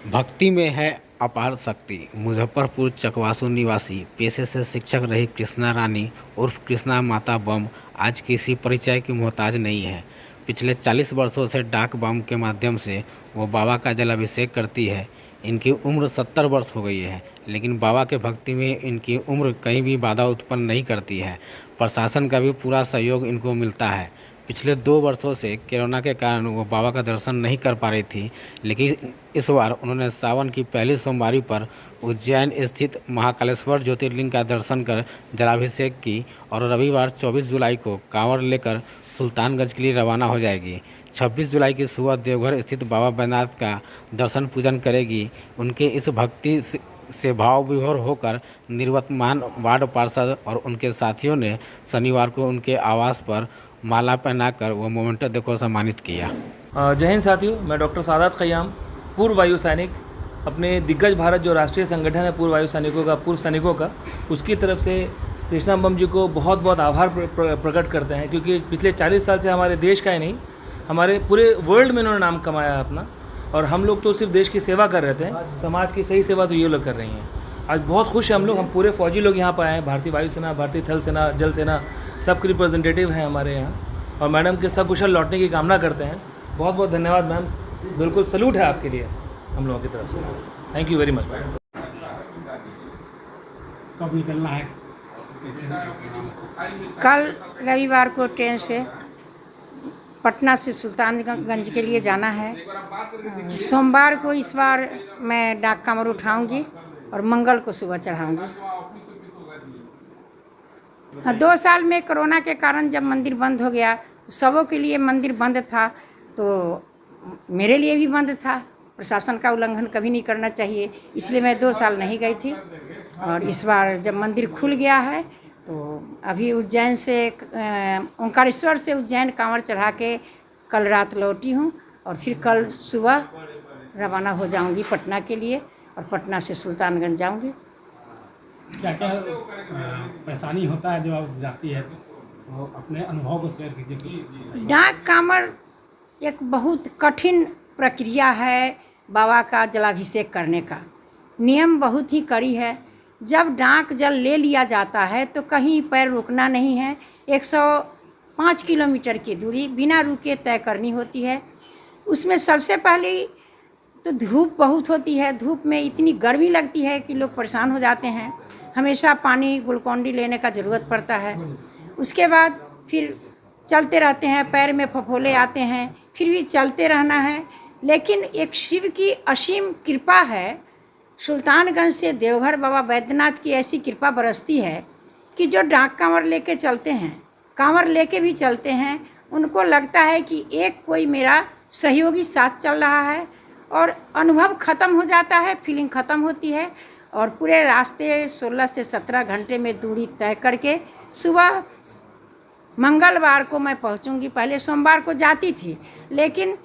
भक्ति में है अपार शक्ति। मुजफ्फरपुर चकवासू निवासी, पेशे से शिक्षक रही कृष्णा रानी उर्फ कृष्णा माता बम आज किसी परिचय की मोहताज नहीं है। पिछले 40 वर्षों से डाक बम के माध्यम से वो बाबा का जलाभिषेक करती है। इनकी उम्र 70 वर्ष हो गई है, लेकिन बाबा के भक्ति में इनकी उम्र कहीं भी बाधा उत्पन्न नहीं करती है। प्रशासन का भी पूरा सहयोग इनको मिलता है। पिछले 2 वर्षों से कोरोना के कारण वो बाबा का दर्शन नहीं कर पा रही थी, लेकिन इस बार उन्होंने सावन की पहली सोमवारी पर उज्जैन स्थित महाकालेश्वर ज्योतिर्लिंग का दर्शन कर जलाभिषेक की और रविवार 24 जुलाई को कांवड़ लेकर सुल्तानगंज के लिए रवाना हो जाएगी। 26 जुलाई की सुबह देवघर स्थित बाबा बैद्यनाथ का दर्शन पूजन करेगी। उनके इस भक्ति से भाव विभोर होकर निवर्तमान वार्ड पार्षद और उनके साथियों ने शनिवार को उनके आवास पर माला पहनाकर वो मोमेंटो देकर सम्मानित किया। जय हिंद साथियों, मैं डॉक्टर सादात खयाम, पूर्व वायु सैनिक, अपने दिग्गज भारत जो राष्ट्रीय संगठन है पूर्व वायु सैनिकों का, पूर्व सैनिकों का, उसकी तरफ से कृष्णा बम जी को बहुत बहुत आभार प्रकट करते हैं, क्योंकि पिछले 40 साल से हमारे देश का ही नहीं, हमारे पूरे वर्ल्ड में उन्होंने नाम कमाया है अपना। और हम लोग तो सिर्फ देश की सेवा कर रहे थे, समाज की सही सेवा तो ये लोग कर रही हैं। आज बहुत खुश हैं हम लोग, हम पूरे फौजी लोग यहाँ पर आए हैं, भारतीय वायुसेना, भारतीय थल सेना, जल सेना, सबके रिप्रेजेंटेटिव हैं हमारे यहाँ, और मैडम के सकुशल लौटने की कामना करते हैं। बहुत बहुत धन्यवाद मैम, बिल्कुल सलूट है आपके लिए हम लोगों की तरफ से। Thank you very much ma'am. कब निकलना है? कल रविवार को ट्रेन से पटना से सुल्तानगंज के लिए जाना है। सोमवार को इस बार मैं डाक कांवर उठाऊंगी और मंगल को सुबह चढ़ाऊंगी। 2 साल में कोरोना के कारण जब मंदिर बंद हो गया तो सबों के लिए मंदिर बंद था, तो मेरे लिए भी बंद था। प्रशासन का उल्लंघन कभी नहीं करना चाहिए, इसलिए मैं 2 साल नहीं गई थी। और इस बार जब मंदिर खुल गया है तो अभी उज्जैन से ओंकारेश्वर से उज्जैन कांवड़ चढ़ा के कल रात लौटी हूँ और फिर कल सुबह रवाना हो जाऊँगी पटना के लिए, और पटना से सुल्तानगंज जाऊँगी। क्या क्या परेशानी होता है जो आप जाती है, तो अपने अनुभव को शेयर कीजिए। डाक कांवड़ एक बहुत कठिन प्रक्रिया है। बाबा का जलाभिषेक करने का नियम बहुत ही कड़ी है। जब डाक जल ले लिया जाता है तो कहीं पैर रुकना नहीं है। 105 किलोमीटर की दूरी बिना रुके तय करनी होती है। उसमें सबसे पहले तो धूप बहुत होती है। धूप में इतनी गर्मी लगती है कि लोग परेशान हो जाते हैं। हमेशा पानी ग्लूकोन-डी लेने का ज़रूरत पड़ता है। उसके बाद फिर चलते रहते हैं, पैर में फफोले आते हैं, फिर भी चलते रहना है। लेकिन एक शिव की असीम कृपा है, सुल्तानगंज से देवघर बाबा बैद्यनाथ की ऐसी कृपा बरसती है कि जो डाक कांवर लेके चलते हैं, कांवर लेके भी चलते हैं, उनको लगता है कि एक कोई मेरा सहयोगी साथ चल रहा है, और अनुभव ख़त्म हो जाता है, फीलिंग ख़त्म होती है। और पूरे रास्ते 16 से 17 घंटे में दूरी तय करके सुबह मंगलवार को मैं पहुंचूंगी। पहले सोमवार को जाती थी, लेकिन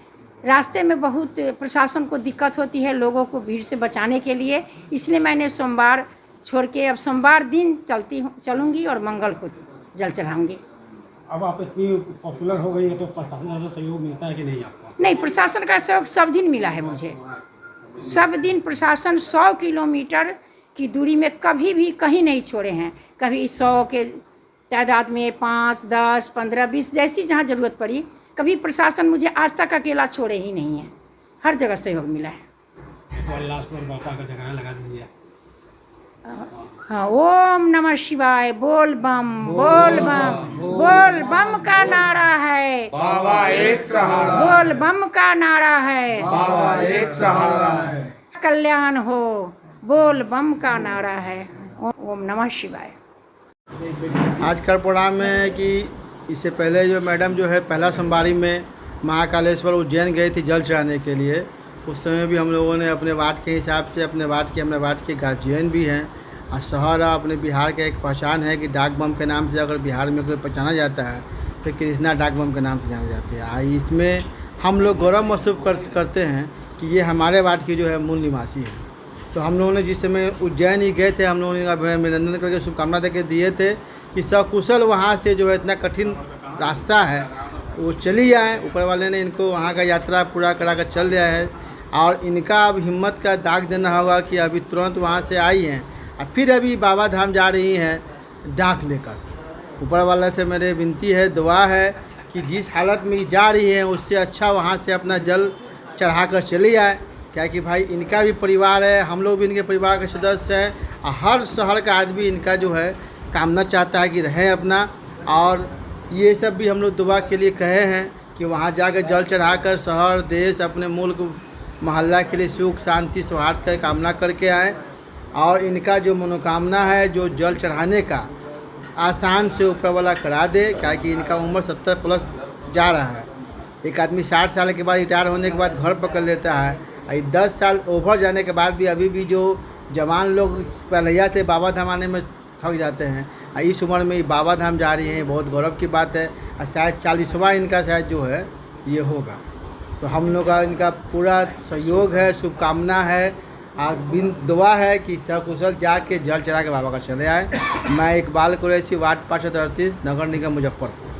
रास्ते में बहुत प्रशासन को दिक्कत होती है लोगों को भीड़ से बचाने के लिए, इसलिए मैंने सोमवार छोड़ के अब सोमवार दिन चलूँगी और मंगल को जल चढ़ाऊँगी। अब आप इतनी पॉपुलर हो गई है तो प्रशासन का सहयोग मिलता है कि नहीं आपको? नहीं, प्रशासन का सहयोग सब दिन मिला है मुझे। सब दिन प्रशासन 100 किलोमीटर की दूरी में कभी भी कहीं नहीं छोड़े हैं। कभी 100 के तादाद में 5, 10, 15, 20 जैसी जहाँ ज़रूरत पड़ी, कभी प्रशासन मुझे आज तक अकेला छोड़े ही नहीं है। हर जगह सहयोग मिला है। और लास्ट में बाबा का जगह लगा दीजिए। हाँ, ओम नमः शिवाय, बोल बम बोल बम, बोल बम का नारा है बाबा एक सहारा, बोल बम का नारा है बाबा एक सहारा है। कल्याण हो, बोल बम का नारा है। ओम नमः शिवाय। आज का प्रोग्राम में है कि इससे पहले जो मैडम जो है पहला सोमवारी में महाकालेश्वर उज्जैन गई थी जल चढ़ाने के लिए। उस समय भी हम लोगों ने अपने वार्ड के हिसाब से अपने वार्ड के गार्जियन भी हैं और शहर अपने बिहार का एक पहचान है कि डाक बम के नाम से अगर बिहार में कोई पहचाना जाता है तो कृष्णा डाक बम के नाम से जाना जाता है। इसमें हम लोग गौरव महसूस करते हैं कि ये हमारे वार्ड की जो है मूल निवासी है। तो हम लोगों ने जिस समय उज्जैन ही गए थे, हम लोगों ने अभिनंदन करके शुभकामना देके दिए थे कि सकुशल वहाँ से जो है इतना कठिन रास्ता है वो चली आए। ऊपर वाले ने इनको वहाँ का यात्रा पूरा करा कर चल दिया है। और इनका अब हिम्मत का दाग देना होगा कि अभी तुरंत वहाँ से आई हैं और फिर अभी बाबा धाम जा रही हैं डाक लेकर। ऊपर वाला से मेरे विनती है, दुआ है कि जिस हालत में जा रही हैं उससे अच्छा वहाँ से अपना जल चढ़ा कर चली आए। क्या कि भाई इनका भी परिवार है, हम लोग भी इनके परिवार के सदस्य हैं और हर शहर का आदमी इनका जो है कामना चाहता है कि रहें अपना। और ये सब भी हम लोग दुआ के लिए कहे हैं कि वहाँ जाकर जल चढ़ाकर शहर देश अपने मुल्क मोहल्ला के लिए सुख शांति सौहार्द का कामना करके आएँ। और इनका जो मनोकामना है जो जल चढ़ाने का आसान से ऊपर वाला करा दे। क्या कि इनका उम्र 70 प्लस जा रहा है। एक आदमी 60 साल के बाद रिटायर होने के बाद घर पकड़ लेता है, 10 साल ओवर जाने के बाद भी अभी भी जो जवान लोग पहलैया थे बाबा धाम आने में थक जाते हैं, इस उम्र में बाबा धाम जा रही हैं, बहुत गौरव की बात है। और शायद 40वां इनका शायद जो है ये होगा। तो हम लोग का इनका पूरा सहयोग है, शुभकामना है और बिन दुआ है कि सकुशल जाके जल चढ़ा के बाबा का चले आए। मैं इकबाल कुरैशी, वार्ड 538, नगर निगम मुजफ्फरपुर।